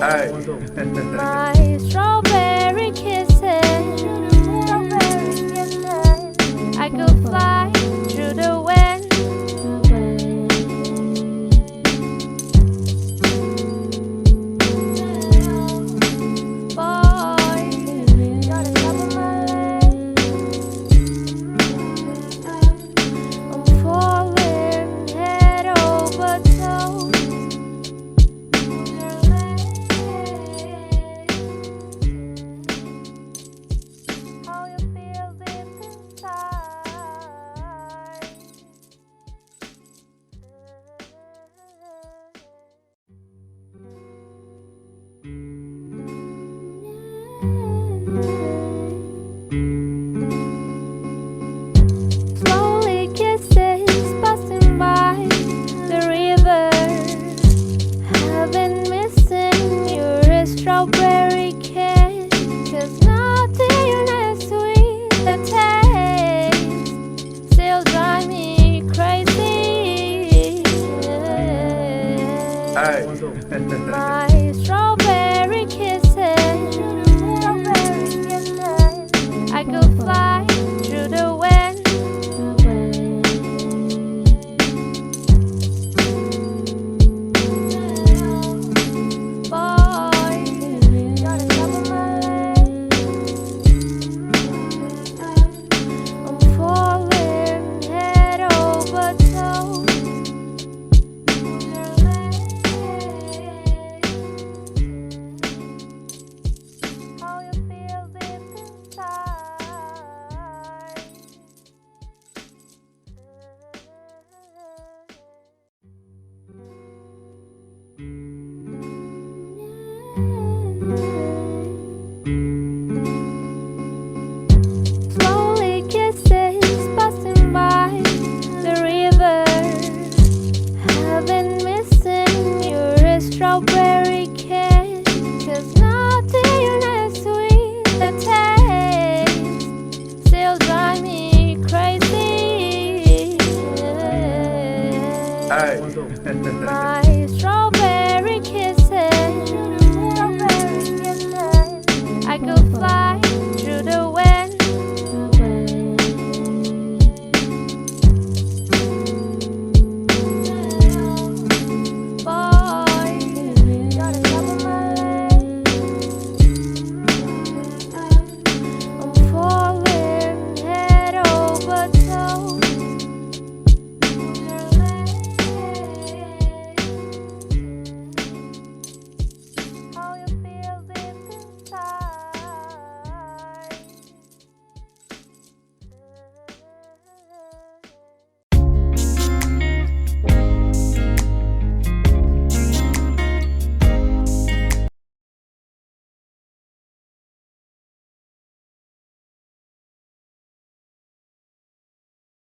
Hey. My strawberry kisses, I could fly through the wind. Boy, you're the top of my list. I'm falling head over toes. How you feel deep inside. Slowly kisses passing by the river. I've been missing your strawberry kiss, 'cause nothing as sweet the taste still drive me crazy. Hey. My strawberry kisses, I could fly through the wind. Boy, you're the top of my list. I'm falling head over toes. How you feel deep inside. Slowly kisses passing by the river. I've been missing your strawberry kiss, 'cause nothing as sweet the taste still drive me crazy. Hey. My strawberry kisses, I could fly